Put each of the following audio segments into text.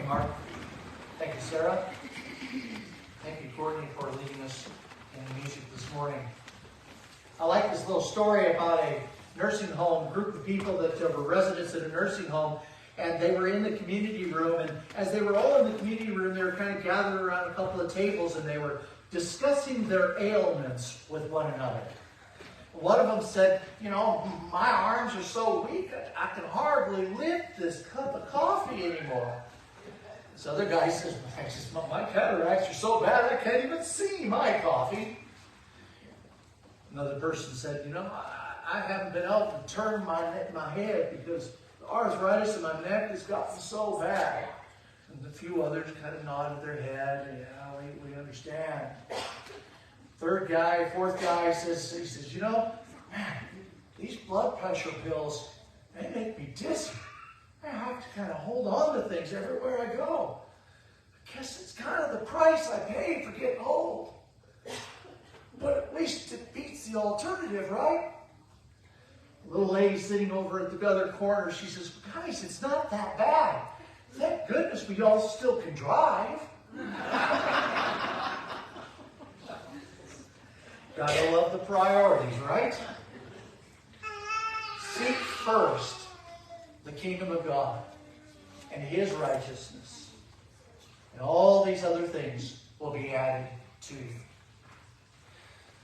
you, Mark. Thank you, Sarah. Thank you, Courtney, for leading us in the music this morning. I like this little story about a nursing home group of people that were residents at a nursing home, and they were in the community room, and as they were all in the community room, they were kind of gathered around a couple of tables, and they were discussing their ailments with one another. One of them said, you know, my arms are so weak, I can hardly lift this cup of coffee anymore. This other guy says, my cataracts are so bad I can't even see my coffee. Another person said, you know, I haven't been able to turn my head because the arthritis in my neck has gotten so bad. And a few others kind of nodded their head. Yeah, we understand. Fourth guy says, you know, man, these blood pressure pills, they make me dizzy. I have to kind of hold on to things everywhere I go. I guess it's kind of the price I pay for getting old. But at least it beats the alternative, right? A little lady sitting over at the other corner, she says, guys, it's not that bad. Thank goodness we all still can drive. Gotta love the priorities, right? Seek first the kingdom of God and His righteousness, and all these other things will be added to you.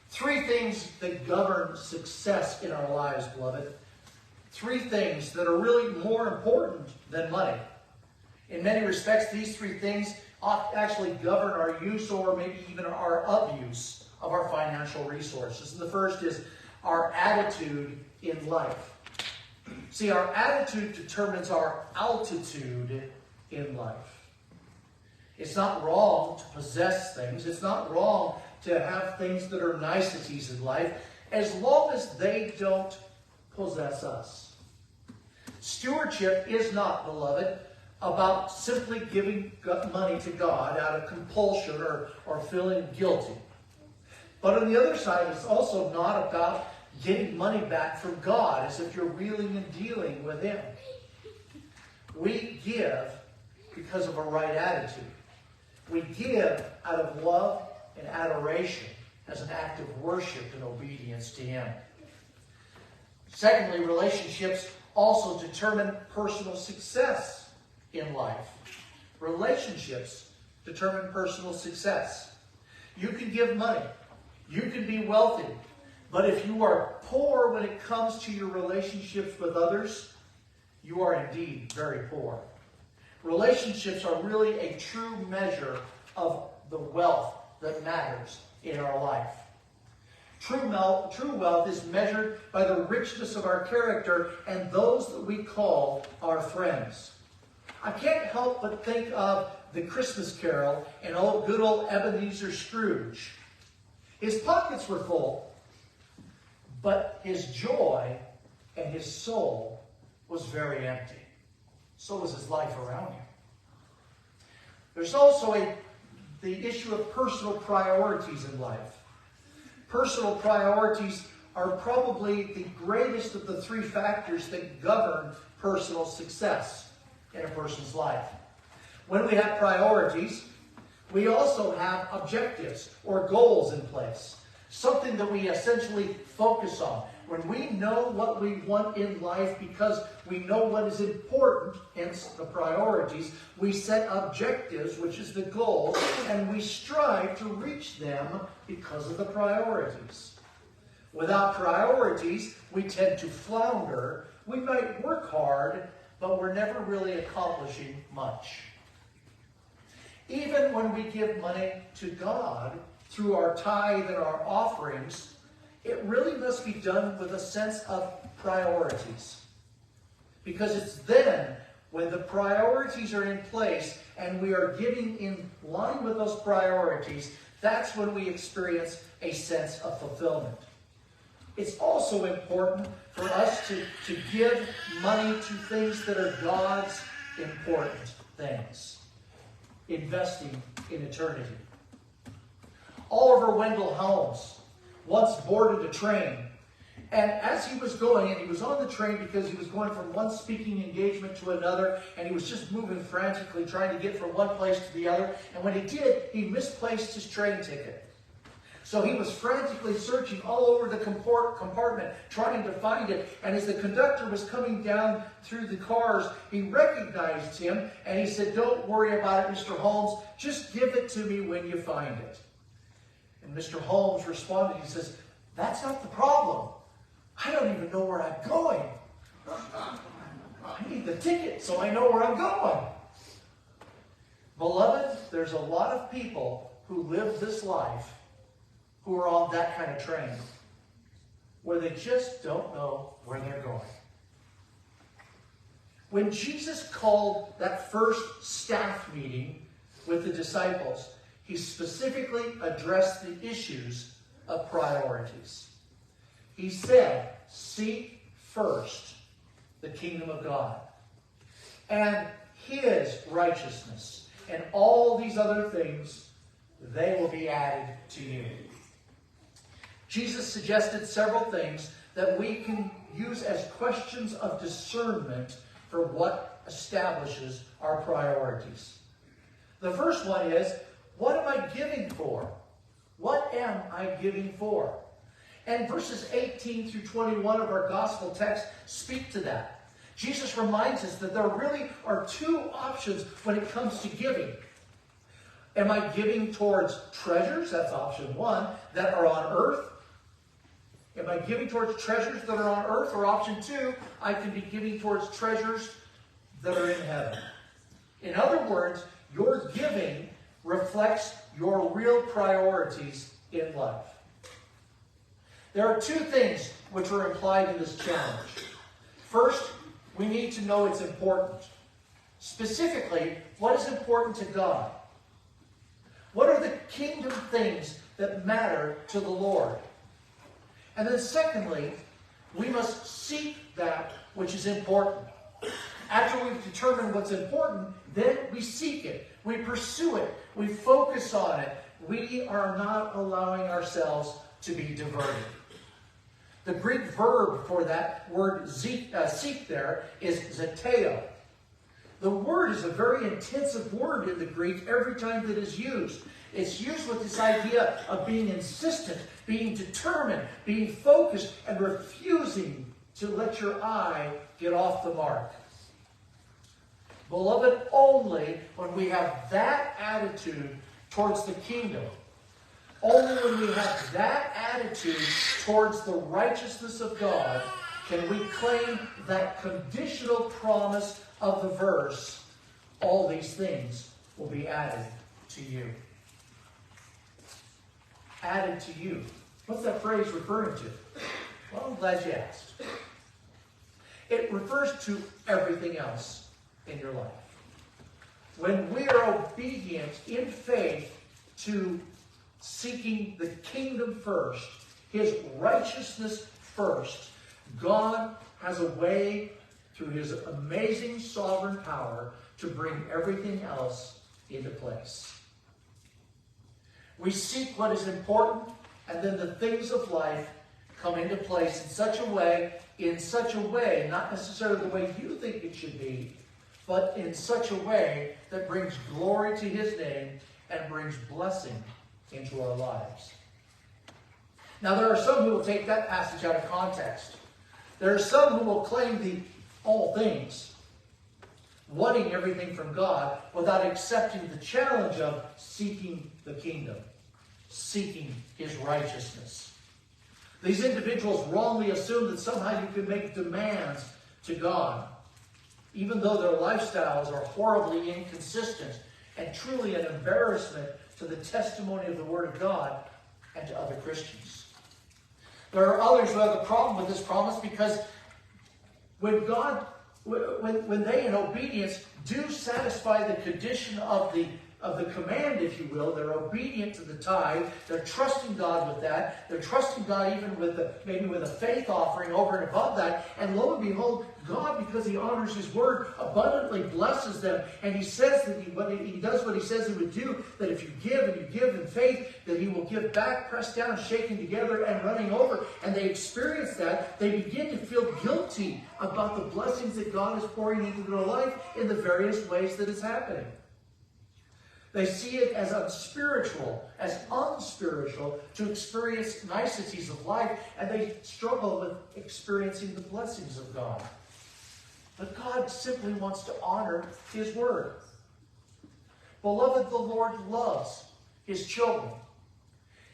Three things that govern success in our lives, beloved. Three things that are really more important than money. In many respects, these three things ought to actually govern our use or maybe even our abuse of our financial resources. And the first is our attitude in life. See, our attitude determines our altitude in life. It's not wrong to possess things. It's not wrong to have things that are niceties in life, as long as they don't possess us. Stewardship is not, beloved, about simply giving money to God out of compulsion or feeling guilty. But on the other side, it's also not about getting money back from God as if you're wheeling and dealing with Him. We give because of a right attitude. We give out of love and adoration as an act of worship and obedience to Him. Secondly, relationships also determine personal success in life. Relationships determine personal success. You can give money. You can be wealthy. But if you are poor when it comes to your relationships with others, you are indeed very poor. Relationships are really a true measure of the wealth that matters in our life. True wealth is measured by the richness of our character and those that we call our friends. I can't help but think of the Christmas Carol and good old Ebenezer Scrooge. His pockets were full, but his joy and his soul was very empty. So was his life around him. There's also the issue of personal priorities in life. Personal priorities are probably the greatest of the three factors that govern personal success in a person's life. When we have priorities, we also have objectives or goals in place. Something that we essentially focus on. When we know what we want in life because we know what is important, hence the priorities, we set objectives, which is the goal, and we strive to reach them because of the priorities. Without priorities, we tend to flounder. We might work hard, but we're never really accomplishing much. Even when we give money to God through our tithe and our offerings, it really must be done with a sense of priorities. Because it's then, when the priorities are in place and we are giving in line with those priorities, that's when we experience a sense of fulfillment. It's also important for us to give money to things that are God's important things. Investing in eternity. Oliver Wendell Holmes once boarded a train, And as he was going, and he was on the train because he was going from one speaking engagement to another, and he was just moving frantically, trying to get from one place to the other. And when he did, he misplaced his train ticket. So he was frantically searching all over the compartment, trying to find it. And as the conductor was coming down through the cars, he recognized him, and he said, "Don't worry about it, Mr. Holmes. Just give it to me when you find it." And Mr. Holmes responded, he says, "That's not the problem. I don't even know where I'm going. I need the ticket so I know where I'm going." Beloved, there's a lot of people who live this life who are on that kind of train, where they just don't know where they're going. When Jesus called that first staff meeting with the disciples, he specifically addressed the issues of priorities. He said, "Seek first the kingdom of God and his righteousness, and all these other things, they will be added to you." Jesus suggested several things that we can use as questions of discernment for what establishes our priorities. The first one is, what am I giving for? What am I giving for? And verses 18 through 21 of our gospel text speak to that. Jesus reminds us that there really are two options when it comes to giving. Am I giving towards treasures, that's option one, that are on earth? Am I giving towards treasures that are on earth? Or option two, I can be giving towards treasures that are in heaven. In other words, your giving reflects your real priorities in life. There are two things which are implied in this challenge. First, we need to know it's important. Specifically, what is important to God? What are the kingdom things that matter to the Lord? And then secondly, we must seek that which is important. After we've determined what's important, then we seek it. We pursue it. We focus on it. We are not allowing ourselves to be diverted. The Greek verb for that word seek there is zeteo. The word is a very intensive word in the Greek every time that it's used. It's used with this idea of being insistent, being determined, being focused, and refusing to let your eye get off the mark. Beloved, only when we have that attitude towards the kingdom, only when we have that attitude towards the righteousness of God, can we claim that conditional promise of the verse, all these things will be added to you. Added to you. What's that phrase referring to? Well, I'm glad you asked. It refers to everything else in your life. When we are obedient in faith to seeking the kingdom first, his righteousness first, God has a way through his amazing sovereign power to bring everything else into place. We seek what is important, and then the things of life come into place in such a way, not necessarily the way you think it should be, but in such a way that brings glory to his name and brings blessing into our lives. Now, there are some who will take that passage out of context. There are some who will claim the all things, wanting everything from God without accepting the challenge of seeking the kingdom, seeking his righteousness. These individuals wrongly assume that somehow you can make demands to God, even though their lifestyles are horribly inconsistent and truly an embarrassment to the testimony of the Word of God and to other Christians. There are others who have a problem with this promise because when they in obedience do satisfy the condition of the of the command, if you will. They're obedient to the tithe. They're trusting God with that. They're trusting God even with maybe with a faith offering over and above that. And lo and behold, God, because He honors His word, abundantly blesses them. And He says that He does what He says He would do, that if you give and you give in faith, that He will give back, pressed down, shaken together, and running over. And they experience that. They begin to feel guilty about the blessings that God is pouring into their life in the various ways that it's happening. They see it as unspiritual to experience niceties of life, and they struggle with experiencing the blessings of God. But God simply wants to honor His word. Beloved, the Lord loves His children.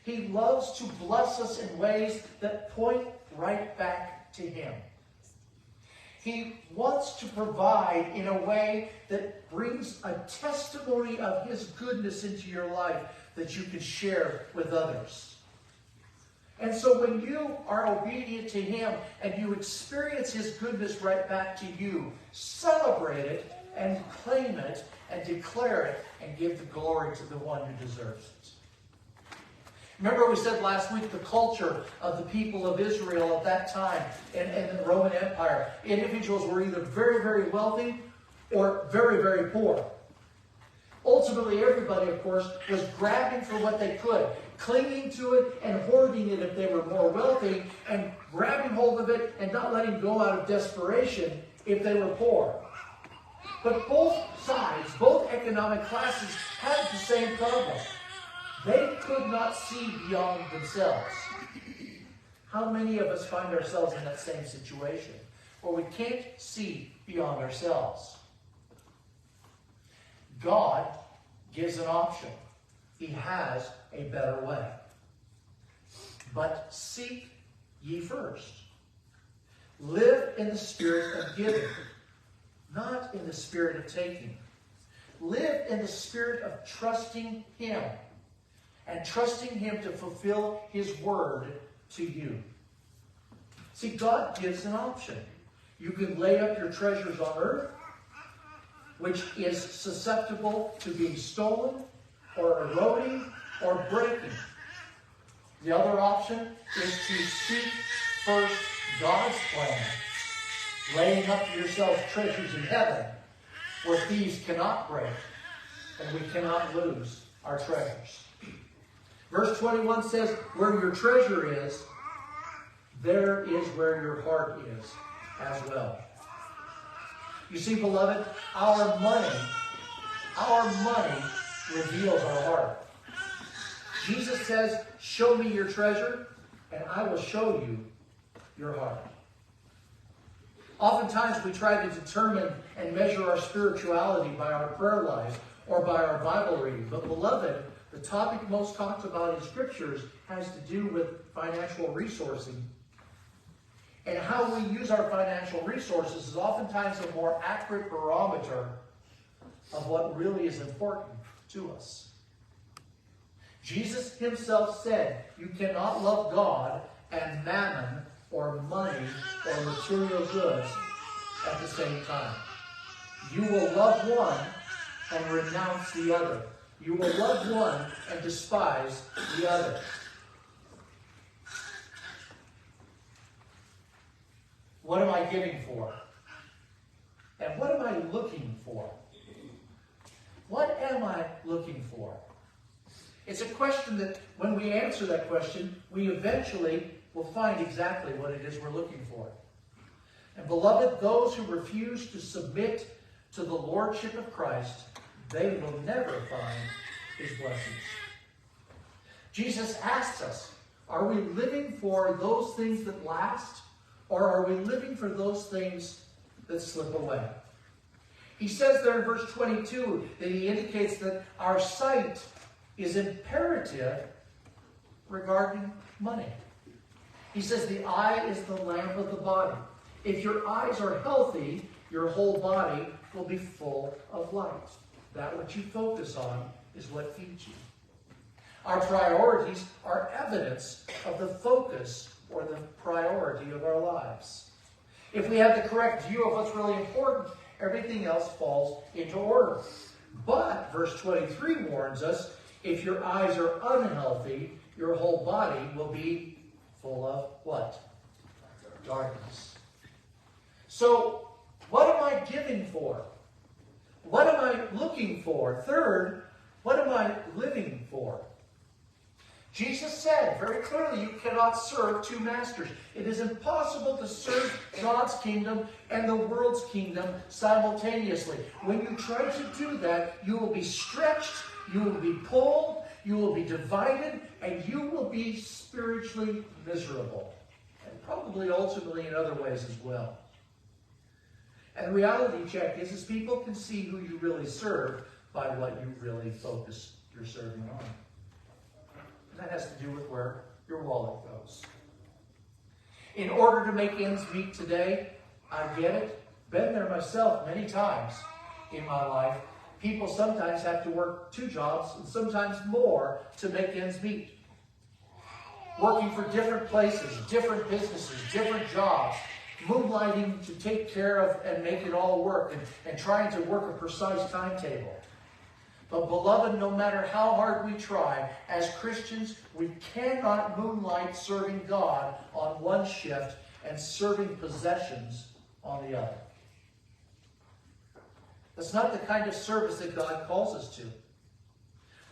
He loves to bless us in ways that point right back to Him. He wants to provide in a way that brings a testimony of His goodness into your life that you can share with others. And so when you are obedient to Him and you experience His goodness right back to you, celebrate it and claim it and declare it and give the glory to the one who deserves it. Remember we said last week the culture of the people of Israel at that time and the Roman Empire. Individuals were either very, very wealthy or very, very poor. Ultimately, everybody, of course, was grabbing for what they could, clinging to it and hoarding it if they were more wealthy, and grabbing hold of it and not letting go out of desperation if they were poor. But both sides, both economic classes, had the same problem. They could not see beyond themselves. How many of us find ourselves in that same situation where we can't see beyond ourselves? God gives an option. He has a better way. But seek ye first. Live in the spirit of giving, not in the spirit of taking. Live in the spirit of trusting Him. And trusting Him to fulfill His word to you. See, God gives an option. You can lay up your treasures on earth, which is susceptible to being stolen or eroding or breaking. The other option is to seek first God's plan, laying up yourselves treasures in heaven where thieves cannot break and we cannot lose our treasures. Verse 21 says, where your treasure is, there is where your heart is as well. You see, beloved, our money reveals our heart. Jesus says, show me your treasure, and I will show you your heart. Oftentimes we try to determine and measure our spirituality by our prayer life or by our Bible reading. But beloved, the topic most talked about in Scriptures has to do with financial resourcing. And how we use our financial resources is oftentimes a more accurate barometer of what really is important to us. Jesus Himself said, you cannot love God and mammon or money or material goods at the same time. You will love one and renounce the other. You will love one and despise the other. What am I giving for? And what am I looking for? What am I looking for? It's a question that when we answer that question, we eventually will find exactly what it is we're looking for. And beloved, those who refuse to submit to the Lordship of Christ, they will never find His blessings. Jesus asks us, are we living for those things that last, or are we living for those things that slip away? He says there in verse 22 that He indicates that our sight is imperative regarding money. He says the eye is the lamp of the body. If your eyes are healthy, your whole body will be full of light. That which you focus on is what feeds you. Our priorities are evidence of the focus or the priority of our lives. If we have the correct view of what's really important, everything else falls into order. But, verse 23 warns us, if your eyes are unhealthy, your whole body will be full of what? Darkness. So, what am I giving for? What am I looking for? Third, what am I living for? Jesus said very clearly, you cannot serve two masters. It is impossible to serve God's kingdom and the world's kingdom simultaneously. When you try to do that, you will be stretched, you will be pulled, you will be divided, and you will be spiritually miserable. And probably ultimately in other ways as well. And the reality check is people can see who you really serve by what you really focus your serving on. And that has to do with where your wallet goes. In order to make ends meet today, I get it. Been there myself many times in my life. People sometimes have to work 2 jobs and sometimes more to make ends meet. Working for different places, different businesses, different jobs. Moonlighting to take care of and make it all work, and trying to work a precise timetable. But beloved, no matter how hard we try, as Christians, we cannot moonlight serving God on one shift and serving possessions on the other. That's not the kind of service that God calls us to.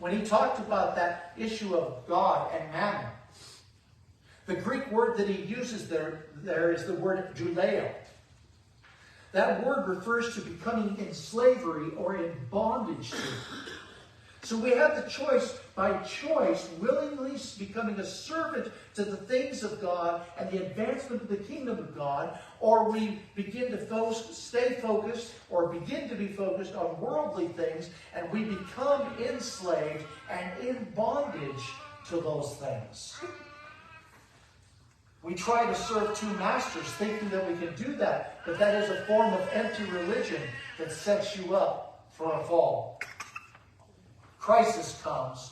When he talked about that issue of God and mammon, the Greek word that he uses there is the word douleo. That word refers to becoming in slavery or in bondage to. So we have the choice, by choice, willingly becoming a servant to the things of God and the advancement of the kingdom of God, or we begin to stay focused or begin to be focused on worldly things, and we become enslaved and in bondage to those things. We try to serve 2 masters thinking that we can do that, but that is a form of empty religion that sets you up for a fall. Crisis comes,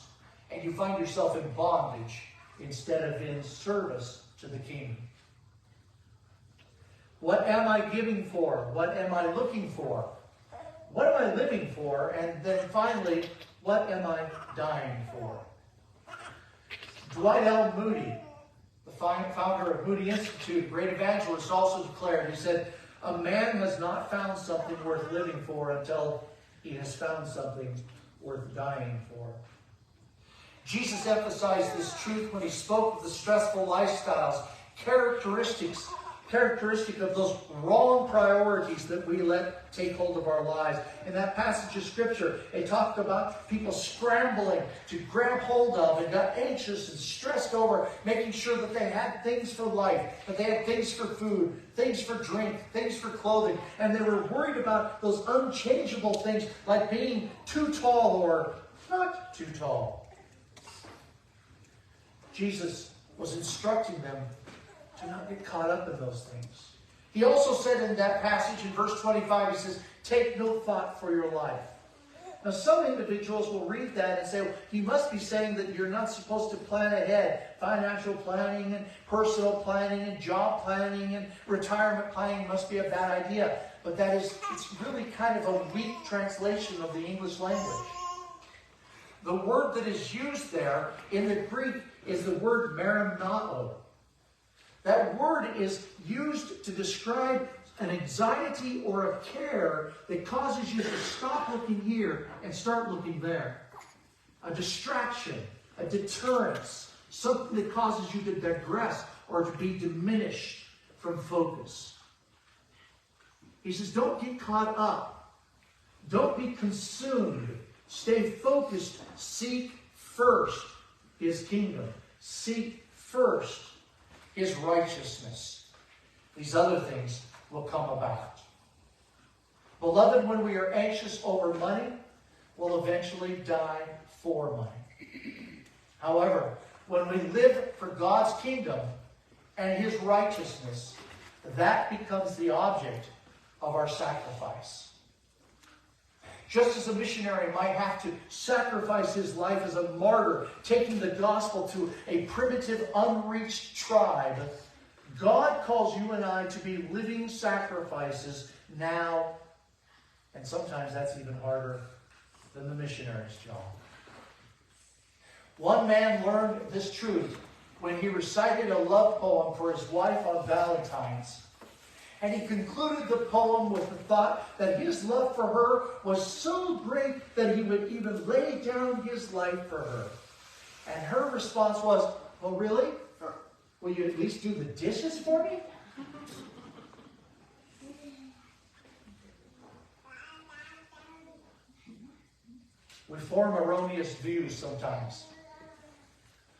and you find yourself in bondage instead of in service to the kingdom. What am I giving for? What am I looking for? What am I living for? And then finally, what am I dying for? Dwight L. Moody, the founder of Moody Institute, a great evangelist, also declared, he said, a man has not found something worth living for until he has found something worth dying for. Jesus emphasized this truth when he spoke of the stressful lifestyles, characteristic of those wrong priorities that we let take hold of our lives. In that passage of Scripture, it talked about people scrambling to grab hold of and got anxious and stressed over making sure that they had things for life, that they had things for food, things for drink, things for clothing, and they were worried about those unchangeable things like being too tall or not too tall. Jesus was instructing them to not get caught up in those things. He also said in that passage in verse 25, he says, take no thought for your life. Now some individuals will read that and say, well, he must be saying that you're not supposed to plan ahead. Financial planning and personal planning and job planning and retirement planning must be a bad idea. But it's really kind of a weak translation of the English language. The word that is used there in the Greek is the word merimnao. That word is used to describe an anxiety or a care that causes you to stop looking here and start looking there. A distraction, a deterrence, something that causes you to digress or to be diminished from focus. He says, don't get caught up. Don't be consumed. Stay focused. Seek first his kingdom. Seek first his righteousness. These other things will come about. Beloved, when we are anxious over money, we'll eventually die for money. However, when we live for God's kingdom and his righteousness, that becomes the object of our sacrifice. Just as a missionary might have to sacrifice his life as a martyr, taking the gospel to a primitive, unreached tribe, God calls you and I to be living sacrifices now, and sometimes that's even harder than the missionary's job. One man learned this truth when he recited a love poem for his wife on Valentine's. And he concluded the poem with the thought that his love for her was so great that he would even lay down his life for her. And her response was, "Oh, really? Will you at least do the dishes for me?" We form erroneous views sometimes.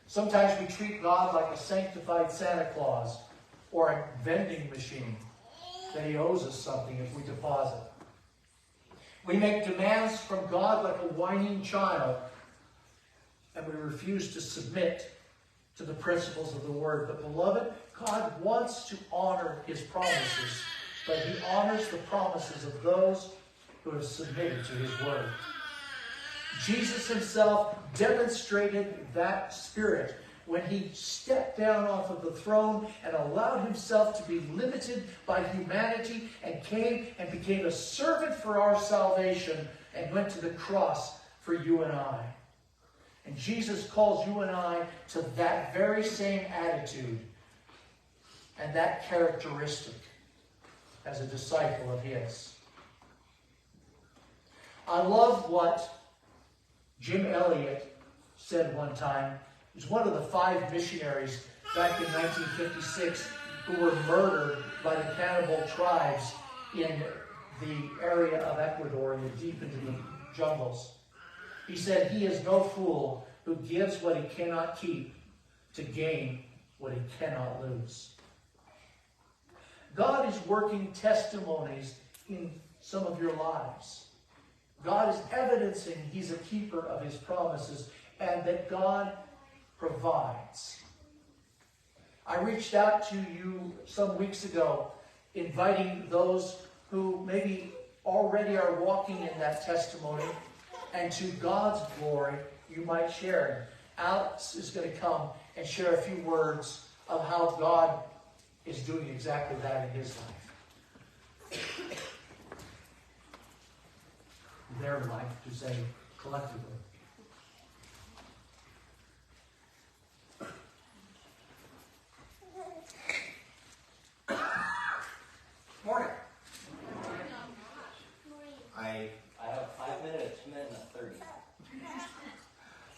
Sometimes we treat God like a sanctified Santa Claus or a vending machine that he owes us something if we deposit. We make demands from God like a whining child, and we refuse to submit to the principles of the Word. But beloved, God wants to honor his promises, but he honors the promises of those who have submitted to his Word. Jesus himself demonstrated that spirit when he stepped down off of the throne and allowed himself to be limited by humanity and came and became a servant for our salvation and went to the cross for you and I. And Jesus calls you and I to that very same attitude and that characteristic as a disciple of his. I love what Jim Elliot said one time. He's one of the 5 missionaries back in 1956 who were murdered by the cannibal tribes in the area of Ecuador, deep into the jungles. He said, "He is no fool who gives what he cannot keep to gain what he cannot lose." God is working testimonies in some of your lives. God is evidencing he's a keeper of his promises and that God provides. I reached out to you some weeks ago, inviting those who maybe already are walking in that testimony, and to God's glory, you might share it. Alex is going to come and share a few words of how God is doing exactly that in his life. Their life, to say collectively. Morning. I have 5 minutes, 2 minutes, and 30.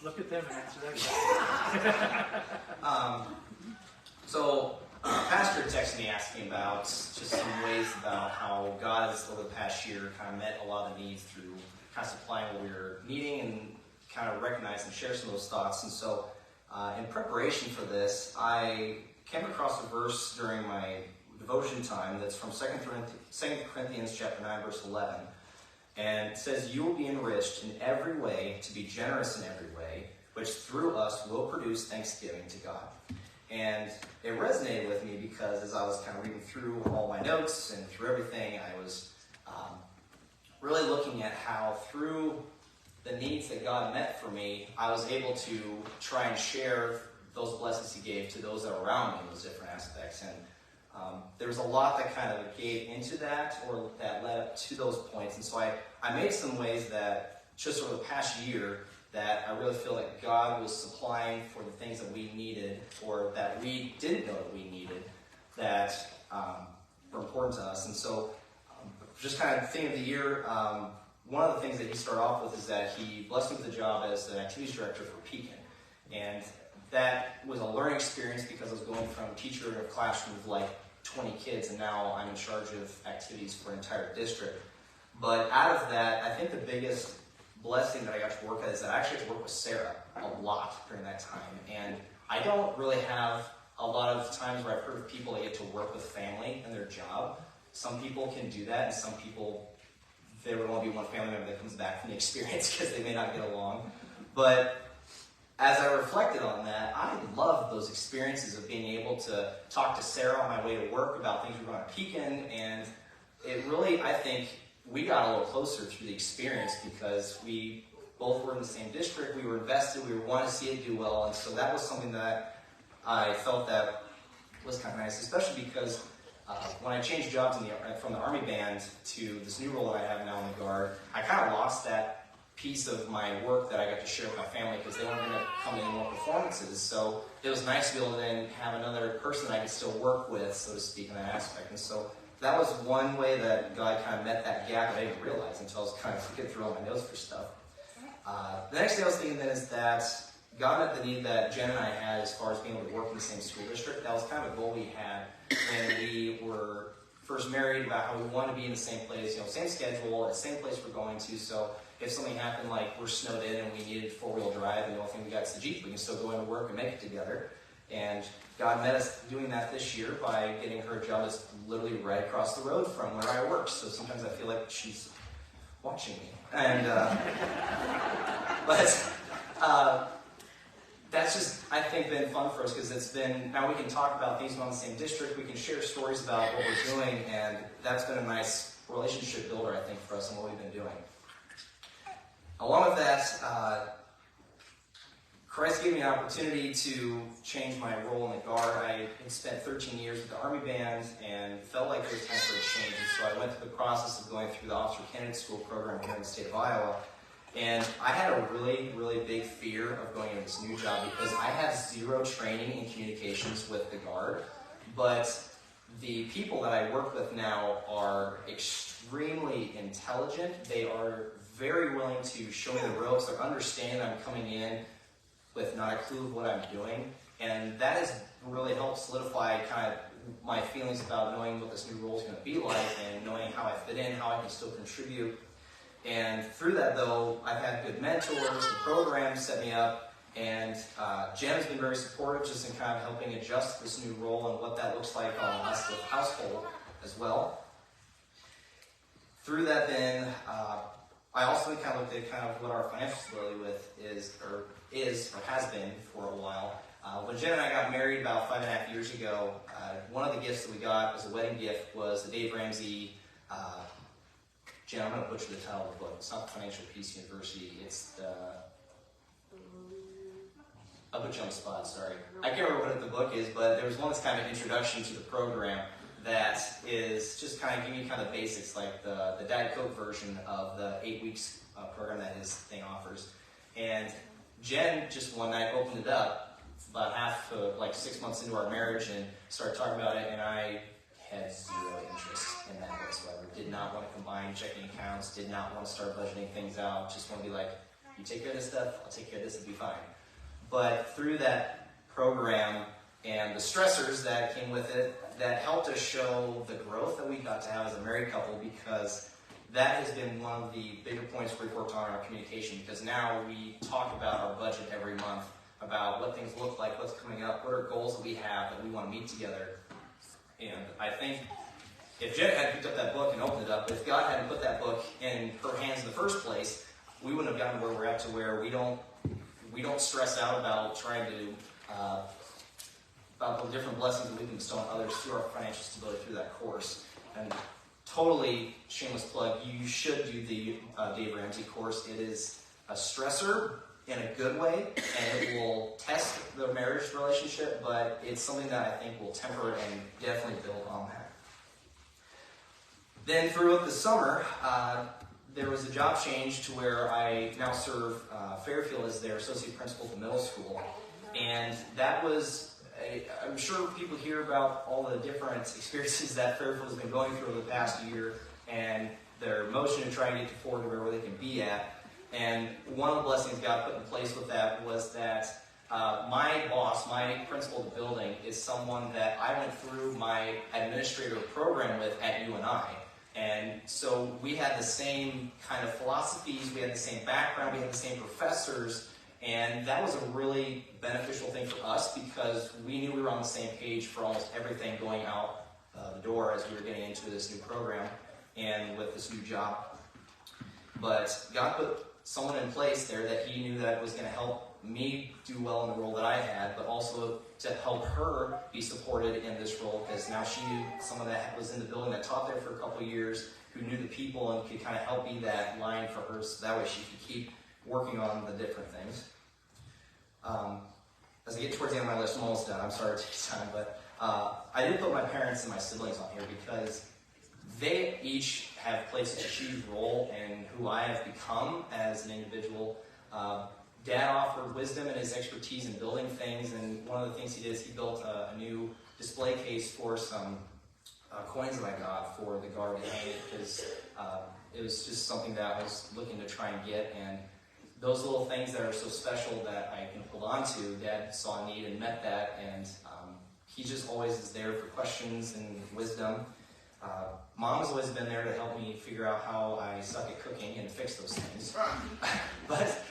Look at them and answer that. Pastor texted me asking about just some ways about how God has, over the past year, kind of met a lot of the needs through kind of supplying what we were needing and kind of recognize and share some of those thoughts. And so, in preparation for this, I came across a verse during my devotion time that's from 2 Corinthians chapter 9, verse 11. And it says, "You will be enriched in every way to be generous in every way, which through us will produce thanksgiving to God." And it resonated with me because as I was kind of reading through all my notes and through everything, I was really looking at how through the needs that God met for me, I was able to try and share those blessings he gave to those that were around me in those different aspects. And there was a lot that kind of gave into that or that led up to those points. And so I made some ways that just over the past year that I really feel like God was supplying for the things that we needed or that we didn't know that we needed that were important to us. And so just kind of theme of the year, one of the things that he started off with is that he blessed me with a job as the activities director for Pekin. And that was a learning experience because I was going from teacher in a classroom of like 20 kids, and now I'm in charge of activities for an entire district. But out of that, I think the biggest blessing that I got to work at is that I actually got to work with Sarah a lot during that time. And I don't really have a lot of times where I've heard of people that get to work with family in their job. Some people can do that, and some people, there would only be one family member that comes back from the experience because they may not get along. But as I reflected on that, I loved those experiences of being able to talk to Sarah on my way to work about things we were going to Pekin, and it really, I think, we got a little closer through the experience because we both were in the same district, we were invested, we wanted to see it do well, and so that was something that I felt that was kind of nice, especially because when I changed jobs from the Army band to this new role that I have now in the Guard, I kind of lost that piece of my work that I got to share with my family because they weren't going to come in more performances. So it was nice to be able to then have another person I could still work with, so to speak, in that aspect. And so that was one way that God kind of met that gap that I didn't realize until I was kind of getting through all my notes for stuff. The next thing I was thinking then is that God met the need that Jen and I had as far as being able to work in the same school district. That was kind of a goal we had when we were first married, about how we wanted to be in the same place, same schedule, the same place we're going to. So if something happened, like we're snowed in and we needed four-wheel drive, and the only thing we got is the Jeep, we can still go into work and make it together. And God met us doing that this year by getting her a job that's literally right across the road from where I work. So sometimes I feel like she's watching me. And that's just, I think, been fun for us, because it's been, now we can talk about things on the same district, we can share stories about what we're doing, and that's been a nice relationship builder, I think, for us and what we've been doing. Along with that, Christ gave me an opportunity to change my role in the Guard. I had spent 13 years with the Army Band and felt like it was time for a change. And so I went through the process of going through the Officer Candidate School program here in the state of Iowa. And I had a really, really big fear of going into this new job because I have zero training in communications with the Guard. But the people that I work with now are extremely intelligent. They are very willing to show me the ropes. They're understanding I'm coming in with not a clue of what I'm doing. And that has really helped solidify kind of my feelings about knowing what this new role is going to be like and knowing how I fit in, how I can still contribute. And through that, though, I've had good mentors, the program set me up, and Jen has been very supportive just in kind of helping adjust this new role and what that looks like on us with household as well. Through that, then, I also kind of looked at kind of what our financial stability is or has been for a while. When Jen and I got married about 5.5 years ago, one of the gifts that we got as a wedding gift was the Dave Ramsey, Jen, I'm going to butcher the title of the book. It's not the Financial Peace University. It's the... I'll put you on the spot, sorry. I can't remember what the book is, but there was one that's kind of introduction to the program that is just kind of giving you kind of basics, like the Diet Coke version of the 8 weeks program that his thing offers. And Jen just one night opened it up about like 6 months into our marriage and started talking about it, and I had zero interest in that whatsoever. Did not want to combine checking accounts, did not want to start budgeting things out, just want to be like, you take care of this stuff, I'll take care of this, it'll be fine. But through that program and the stressors that came with it, that helped us show the growth that we got to have as a married couple, because that has been one of the bigger points we've worked on in our communication, because now we talk about our budget every month, about what things look like, what's coming up, what are goals that we have that we want to meet together. And I think if Jen had picked up that book and opened it up, if God hadn't put that book in her hands in the first place, we wouldn't have gotten where we're at, to where we don't stress out about trying to about the different blessings that we can bestow on others through our financial stability through that course. And totally shameless plug, you should do the Dave Ramsey course. It is a stressor in a good way, and it will test the marriage relationship, but it's something that I think will temper it and definitely build on that. Then throughout the summer, there was a job change to where I now serve Fairfield as their associate principal at the middle school. And that was, I'm sure people hear about all the different experiences that Fairfield has been going through over the past year and their motion to try and get to forward to where they can be at. And one of the blessings God put in place with that was that my boss, my principal of the building, is someone that I went through my administrator program with at UNI. And so we had the same kind of philosophies, we had the same background, we had the same professors, and that was a really beneficial thing for us because we knew we were on the same page for almost everything going out the door as we were getting into this new program and with this new job. But God put someone in place there that He knew that was going to help me do well in the role that I had, but also to help her be supported in this role, because now she knew someone that was in the building that taught there for a couple of years, who knew the people and could kind of help be that line for her, so that way she could keep working on the different things. As I get towards the end of my list, I'm almost done. I'm sorry to take time, but I did put my parents and my siblings on here because they each have played such a huge role in who I have become as an individual. Dad offered wisdom and his expertise in building things, and one of the things he did is he built a new display case for some coins that I got for the guard to hang it, because it was just something that I was looking to try and get, and those little things that are so special that I can hold on to, Dad saw a need and met that, and he just always is there for questions and wisdom. Mom's always been there to help me figure out how I suck at cooking and fix those things. But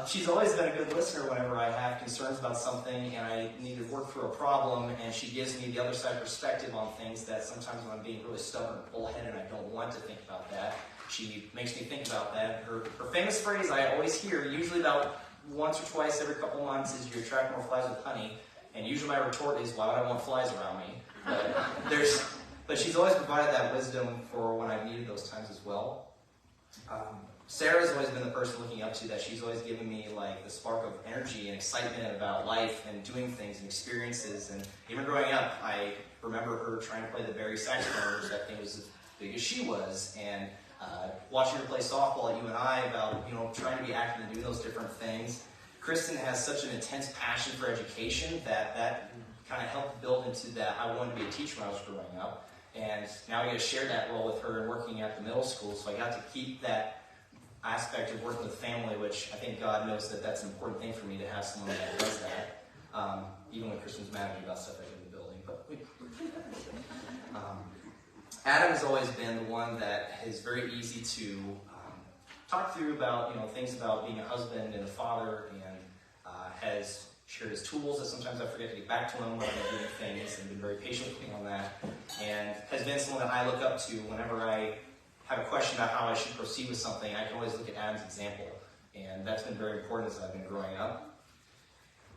she's always been a good listener whenever I have concerns about something and I need to work through a problem, and she gives me the other side perspective on things that sometimes when I'm being really stubborn and bullheaded and I don't want to think about that, she makes me think about that. Her famous phrase I always hear, usually about once or twice every couple months, is you attract more flies with honey. And usually my retort is, why would I want flies around me? But she's always provided that wisdom for when I've needed those times as well. Sarah's always been the person looking up to that. She's always given me like the spark of energy and excitement about life and doing things and experiences. And even growing up, I remember her trying to play the bari saxophone, which I think was as big as she was, and watching her play softball at UNI about trying to be active and doing those different things. Kristen has such an intense passion for education that kind of helped build into that. I wanted to be a teacher when I was growing up, and now I get to share that role with her and working at the middle school, so I got to keep that aspect of working with family, which I think God knows that that's an important thing for me to have someone that does that, even when Kristen's mad at me about stuff I do in the building. But Adam has always been the one that is very easy to talk through about things about being a husband and a father, and has shared his tools that sometimes I forget to get back to him when I'm doing things, and been very patient with me on that, and has been someone that I look up to whenever I have a question about how I should proceed with something. I can always look at Adam's example, and that's been very important as I've been growing up.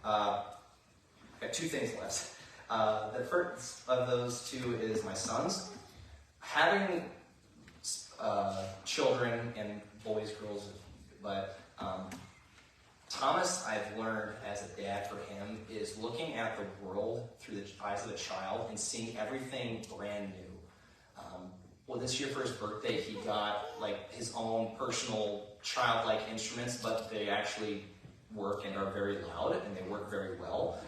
I've got two things left. The first of those two is my sons. Having children, and boys, girls, but Thomas, I've learned as a dad for him, is looking at the world through the eyes of a child and seeing everything brand new. Well, this year for his birthday, he got like his own personal childlike instruments, but they actually work and are very loud, and they work very well.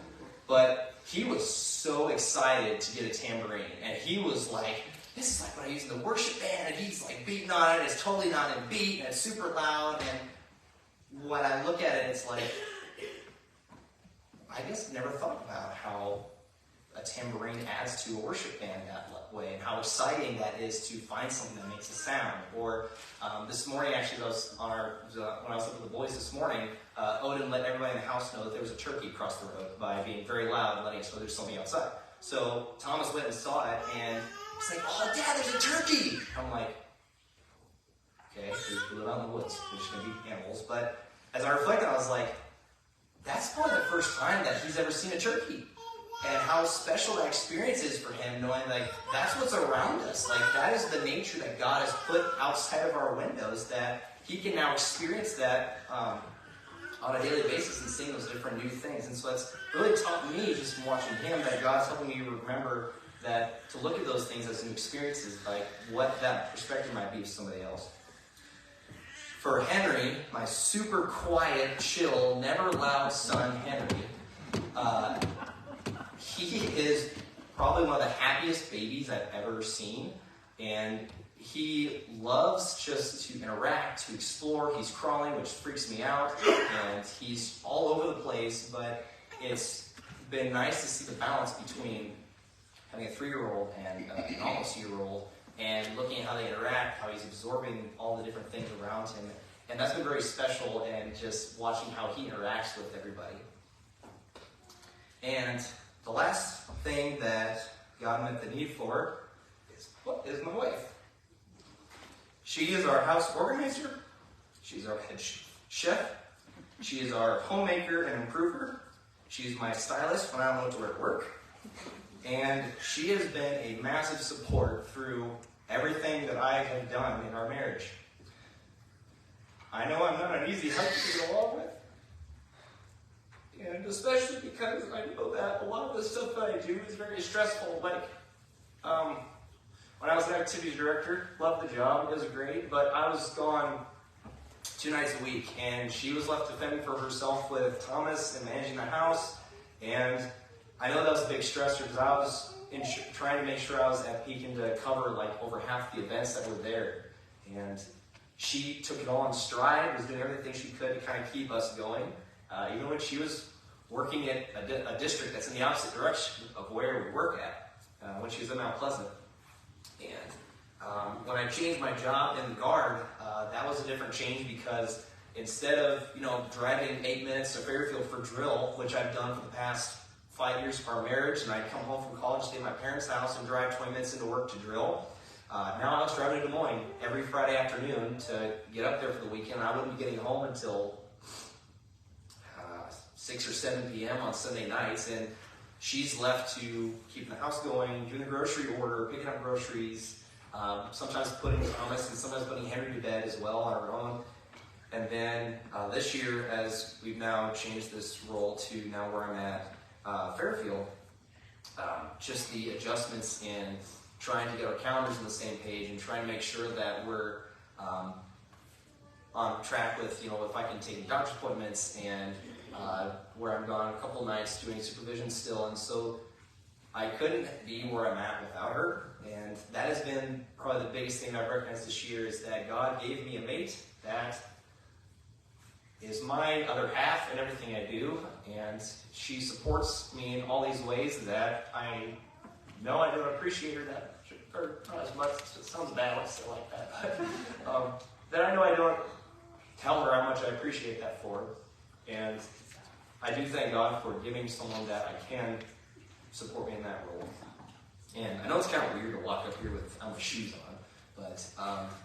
But he was so excited to get a tambourine, and he was like, this is like what I use in the worship band, and he's like beating on it, it's totally not in beat, and it's super loud, and when I look at it, it's like, I guess never thought about how a tambourine adds to a worship band that way, and how exciting that is to find something that makes a sound. Or this morning, actually, when I was up with the boys this morning, Odin let everybody in the house know that there was a turkey across the road by being very loud and letting us know there's something outside. So Thomas went and saw it, and he's like, oh, Dad, there's a turkey! I'm like, okay, we live out in the woods. There's going to be animals. But as I reflected, I was like, that's probably the first time that he's ever seen a turkey. And how special that experience is for him, knowing like that's what's around us. Like that is the nature that God has put outside of our windows, that he can now experience that on a daily basis and seeing those different new things. And so it's really taught me, just from watching him, that God's helping me remember that to look at those things as new experiences, like what that perspective might be of somebody else. For Henry, my super quiet, chill, never loud son Henry, he is probably one of the happiest babies I've ever seen, and he loves just to interact, to explore. He's crawling, which freaks me out, and he's all over the place, but it's been nice to see the balance between having a 3-year-old and an almost year-old, and looking at how they interact, how he's absorbing all the different things around him, and that's been very special, and just watching how he interacts with everybody. And the last thing that God met the need for is my wife. She is our house organizer. She's our head chef. She is our homemaker and improver. She's my stylist when I don't know what to wear to work. And she has been a massive support through everything that I have done in our marriage. I know I'm not an easy husband to get along with. And especially because I know that a lot of the stuff that I do is very stressful. Like, when I was an activities director, loved the job, it was great, but I was gone 2 nights a week, and she was left to fend for herself with Thomas and managing the house, and I know that was a big stressor because I was trying to make sure I was at peak and to cover like over half the events that were there, and she took it all in stride, was doing everything she could to kind of keep us going, even when she was working at a district that's in the opposite direction of where we work at, when she was in Mount Pleasant. And when I changed my job in the Guard, that was a different change because instead of driving 8 minutes to Fairfield for drill, which I've done for the past 5 years of our marriage, and I'd come home from college, stay at my parents' house, and drive 20 minutes into work to drill. Now I was driving to Des Moines every Friday afternoon to get up there for the weekend. I wouldn't be getting home until 6 or 7 p.m. on Sunday nights, and she's left to keep the house going, doing the grocery order, picking up groceries, sometimes putting Thomas and sometimes putting Henry to bed as well on her own. And then this year, as we've now changed this role to now where I'm at, Fairfield, just the adjustments in trying to get our calendars on the same page and trying to make sure that we're on track with, if I can take doctor's appointments and where I'm gone a couple nights doing supervision still. And so I couldn't be where I'm at without her. And that has been probably the biggest thing I've recognized this year is that God gave me a mate that is my other half in everything I do, and she supports me in all these ways that I know I don't appreciate her that much, or not as much. It sounds bad when I say it like that, but that I know I don't tell her how much I appreciate that for her. And I do thank God for giving someone that I can support me in that role. And I know it's kind of weird to walk up here without my shoes on, but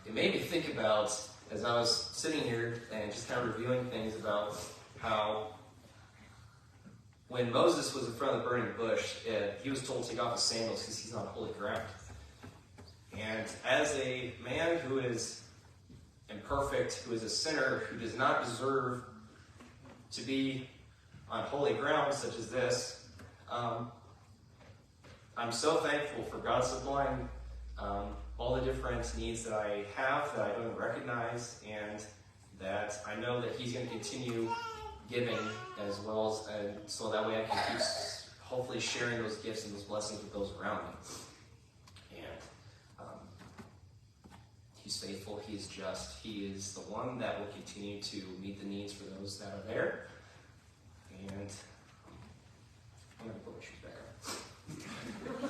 it made me think about, as I was sitting here and just kind of reviewing things about how when Moses was in front of the burning bush, he was told to take off his sandals because he's on holy ground. And as a man who is imperfect, who is a sinner, who does not deserve to be on holy ground such as this, I'm so thankful for God supplying all the different needs that I have that I don't recognize, and that I know that He's going to continue giving as well as, and so that way I can keep hopefully sharing those gifts and those blessings with those around me. And He's faithful, He's just, He is the one that will continue to meet the needs for those that are there. And I'm going to put my shoes back on.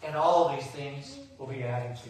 And all of these things will be added to you.